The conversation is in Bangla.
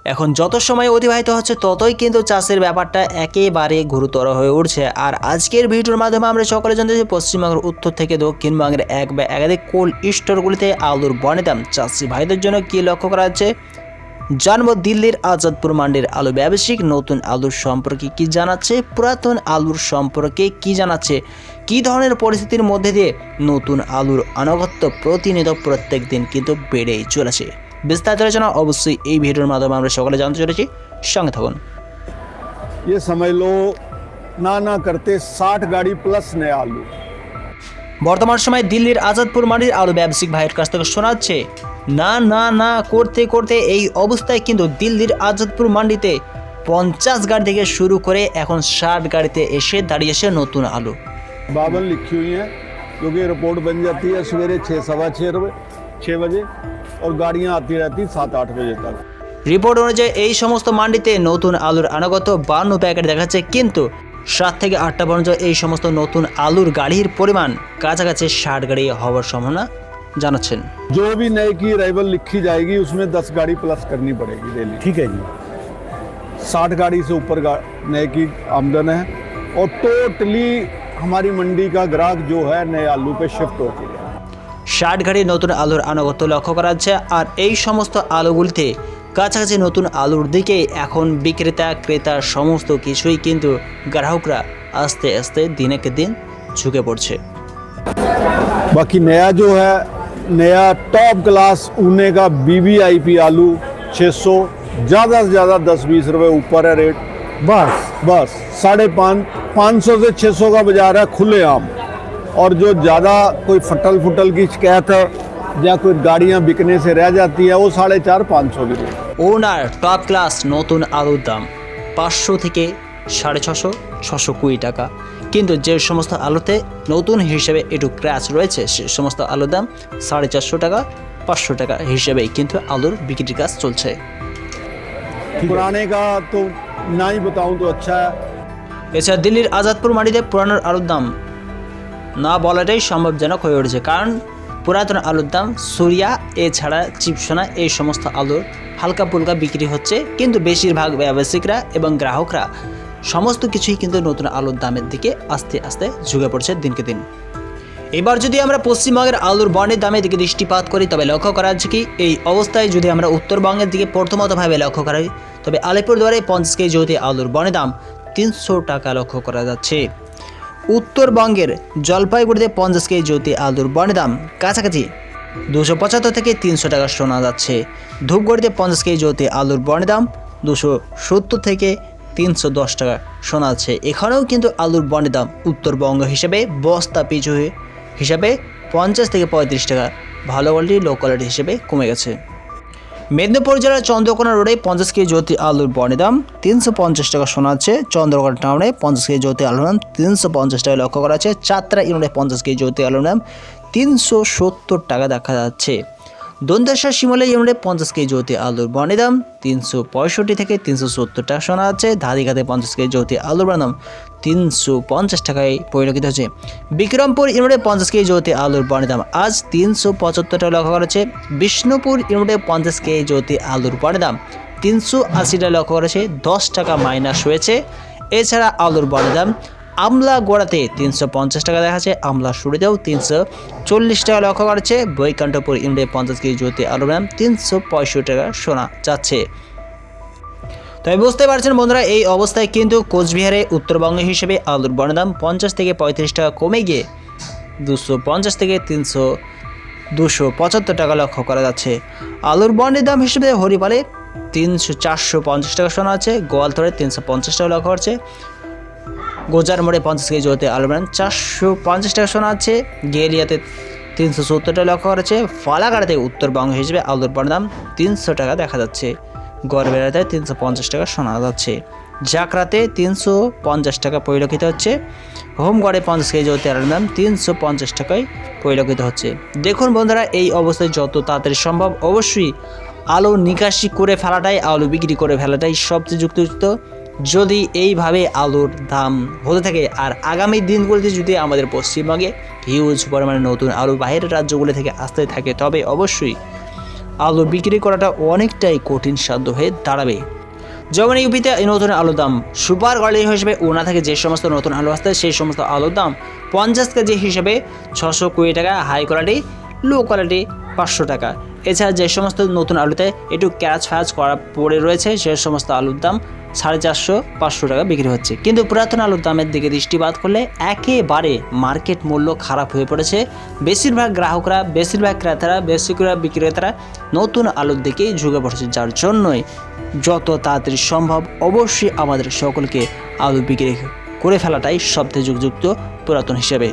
এখন যত সময় অতিবাহিত হচ্ছে ততই কিন্তু চাষের ব্যাপারটা একেবারে গুরুতর হয়ে উঠছে। আর আজকের ভিডিওর মাধ্যমে আমরা সকলে জানতে চাই পশ্চিমবঙ্গের উত্তর থেকে দক্ষিণবঙ্গের এক বা একাধিক কোল্ড স্টোরগুলিতে আলুর বনের দাম চাষি ভাইদের জন্য কী লক্ষ্য করা যাচ্ছে, জানবো দিল্লির আজাদপুর মান্ডির আলু ব্যবসায়িক নতুন আলুর সম্পর্কে কি জানাচ্ছে, পুরাতন আলুর সম্পর্কে কি জানাচ্ছে, কী ধরনের পরিস্থিতির মধ্যে দিয়ে নতুন আলুর আনুগত্য প্রতিনিয়ত প্রত্যেক দিন কিন্তু বেড়েই চলেছে। বিস্তারিত আলোচনা অবশ্যই এই ভিডিওর মাধ্যমে আমরা সকলে জানতে চলেছি, সঙ্গে থাকুন। ये समझ लो ना करते 60 गाड़ी प्लस नया आलू। বর্তমান সময়ে দিল্লির আজাদপুর মান্ডির আলু ব্যবসায়িক ভাইয়ের কাছ থেকে শোনা যাচ্ছে না করতে করতে এই অবস্থায় কিন্তু দিল্লির আজাদপুর মান্ডিতে 50 গাড়ি থেকে শুরু করে এখন 60 গাড়িতে এসে দাঁড়িয়েছে নতুন আলু। 52 लिखी हुई हैं क्योंकि रिपोर्ट बन जाती है सवेरे 6 बजे और गाड़ियाँ आती रहती 7-8 बजे तक। রিপোর্ট অনুযায়ী এই সমস্ত মান্ডিতে নতুন আলুর আনুগত্য 52 প্যাকেট দেখাচ্ছে, কিন্তু 7 থেকে 8টা পর্যন্ত এই সমস্ত নতুন আলুর গাড়ির পরিমাণ কাছাকাছি 60 গাড়ি হওয়ার সম্ভাবনা জানাচ্ছেন। जो भी नए की अराइवल लिखी जाएगी उसमें 10 गाड़ी प्लस करनी पड़ेगी डेली। ठीक है जी। 60 गाड़ी से ऊपर नए की आमदन है और टोटली हमारी मंडी का ग्राहक जो है नए आलू पे शिफ्ट हो चुका है। 60 গাড়ি নতুন আলুর আনুগত্য লক্ষ্য করা যাচ্ছে। আর এই সমস্ত আলুগুলিতে কাছাকাছি নতুন আলুর দিকে এখন বিক্রেতা ক্রেতা সমস্ত কিছুই কিন্তু গ্রাহকরা আস্তে আস্তে দিনে দিন ঝুঁকে পড়ছে। बाकी नया जो है नया टॉप क्लास ऊने का BBIP आलू 600 ज़्यादा से ज़्यादा 10-20 रुपए ऊपर है रेट। बस 550 से 600 का बाजार है खुलेआम। और जो ज़्यादा कोई फटल की शिकायत है या कोई गाड़ियाँ बिकने से रह जाती है वो 450-500 भी रेट। ওনার টপ ক্লাস নতুন আলুর দাম 500 থেকে 650, 620 টাকা, কিন্তু যে সমস্ত আলুতে নতুন হিসেবে একটু ক্র্যাচ রয়েছে সে সমস্ত আলুর দাম 450 টাকা, 500 টাকা হিসেবেই কিন্তু আলুর বিক্রির কাজ চলছে। पुराने का तो ना ही बताऊं तो अच्छा है। এছাড়া দিল্লির আজাদপুর মান্ডিতে পুরানোর আলুর দাম না বলাটাই সম্ভবজনক হয়ে উঠেছে, কারণ পুরাতন আলুর দাম সুরিয়া এছাড়া চিপসোনা এই সমস্ত আলুর হালকা পুলকা বিক্রি হচ্ছে, কিন্তু বেশিরভাগ ব্যবসায়িকরা এবং গ্রাহকরা সমস্ত কিছুই কিন্তু নতুন আলুর দামের দিকে আস্তে আস্তে ঝুঁকে পড়ছে দিনকে দিন। এবার যদি আমরা পশ্চিমবঙ্গের আলুর বনের দামের দিকে দৃষ্টিপাত করি তবে লক্ষ্য করা যাচ্ছে কি এই অবস্থায় যদি আমরা উত্তরবঙ্গের দিকে প্রথমতভাবে লক্ষ্য করি তবে আলিপুরদুয়ারে 50 কেজি জ্যোতি আলুর বনের দাম 300 টাকা লক্ষ্য করা যাচ্ছে। উত্তরবঙ্গের জলপাইগুড়িতে 50 কেজি জ্যোতি আলুর বনের দাম কাছাকাছি 275 থেকে 300 টাকা শোনা যাচ্ছে। ধূপগুড়িতে 50 কেজি জ্যোতি আলুর বনের দাম 270 থেকে 310 টাকা শোনা যাচ্ছে। এখানেও কিন্তু আলুর বনের দাম উত্তরবঙ্গ হিসেবে বস্তা পিছু হিসাবে 50 থেকে 35 টাকা, ভালো কোয়ালিটি লো কোয়ালিটি হিসেবে কমে গেছে। মেদিনীপুর জেলার চন্দ্রকোনা রোডে 50 কেজি জ্যোতি আলুর বনের দাম 350 টাকা শোনা যাচ্ছে। চন্দ্রকোনা টাউনে 50 কেজি জ্যোতি আলুর দাম 350 টাকা লক্ষ্য করা যাচ্ছে। চাতরা ইউনিটে 50 কেজি জ্যোতি আলুর দাম 370 টাকা দেখা যাচ্ছে। দন্তেশ্বর শিমলা ইউনিটে 50 কেজি জ্যোতি আলুর বনের দাম 365 থেকে 370 টাকা শোনা যাচ্ছে। ধাদিঘাতে 50 কেজি জ্যোতি আলুর বনের দাম 350 টাকায় পরিলক্ষিত হচ্ছে। বিক্রমপুর ইউনিটে 50 কেজি জ্যোতি আলুর বনের দাম আজ 375 টাকা লক্ষ্য করা যাচ্ছে। বিষ্ণুপুর ইউনিটে 50 কেজি জ্যোতি আলুর বনের দাম 380 টাকা লক্ষ্য করা যাচ্ছে, 10 টাকা মাইনাস হয়েছে। এছাড়া আলুর বনের দাম আমলা গোড়াতে 350 টাকা দেখা যাচ্ছে, আমলা শুরুতেও 340 টাকা লক্ষ্য করা যাচ্ছে। বৈকুণ্ঠপুর ইউনিটে 50 কেজি জ্যোতি আলুর দাম 365 টাকা শোনা যাচ্ছে। তবে বুঝতে পারছেন বন্ধুরা, এই অবস্থায় কিন্তু কোচবিহারে উত্তরবঙ্গ হিসেবে আলুর বনের দাম 50 থেকে 35 টাকা কমে গিয়ে 250 থেকে 275 টাকা লক্ষ্য করা যাচ্ছে। আলুর বনের দাম হিসেবে হরিপালে 450 টাকা শোনা যাচ্ছে। গোয়ালতরে 350 টাকা লক্ষ্য করছে। গোজার মোড়ে 50 কেজি জ্যোতি আলুর দাম 450 টাকা শোনা যাচ্ছে। গেলিয়াতে 370 টাকা লক্ষ্য করেছে। ফালাকাটাতে উত্তরবঙ্গ হিসেবে আলুর বনের দাম 300 টাকা দেখা যাচ্ছে। গড়বেড়াতে 350 টাকা শোনা যাচ্ছে। জাকরাতে 350 টাকা পরিলক্ষিত হচ্ছে। হোমগড়ে 50 কেজি জ্যোতি আলুর দাম 350 টাকায় পরিলক্ষিত হচ্ছে। দেখুন বন্ধুরা, এই অবস্থায় যত তাড়াতাড়ি সম্ভব অবশ্যই আলু নিকাশি করে ফেলাটাই, আলু বিক্রি করে ফেলাটাই সবচেয়ে যুক্তিযুক্ত। যদি এইভাবে আলুর দাম হতে থাকে আর আগামী দিনগুলিতে যদি আমাদের পশ্চিমবঙ্গে হিউজ পরিমাণে নতুন আলু বাইরের রাজ্যগুলি থেকে আসতে থাকে তবে অবশ্যই আলু বিক্রি করাটা অনেকটাই কঠিন সাধ্য হয়ে দাঁড়াবে। যেমন ইউপিতে এই নতুন আলুর দাম সুপার কোয়ালিটি হিসেবে ওনা থেকে যে সমস্ত নতুন আলু আসছে সেই সমস্ত আলুর দাম 50 কেজি হিসেবে 620 টাকা, হাই কোয়ালিটি লো কোয়ালিটি 500 টাকা। এছাড়া যে সমস্ত নতুন আলুতে একটু ক্যাচ ফ্যাচ করা পড়ে রয়েছে সে সমস্ত আলুর দাম 450-500 টাকা বিক্রি হচ্ছে। কিন্তু পুরাতন আলুর দামের দিকে দৃষ্টিপাত করলে একেবারে মার্কেট মূল্য খারাপ হয়ে পড়েছে। বেশিরভাগ গ্রাহকরা, বেশিরভাগ ক্রেতারা, বেশিরভাগ বিক্রেতারা নতুন আলুর দিকেই ঝুঁকে পড়েছে, যার জন্যই যত তাড়াতাড়ি সম্ভব অবশ্যই আমাদের সকলকে আলু বিক্রি করে ফেলাটাই সবথেকে যুক্তিযুক্ত পুরাতন হিসেবে।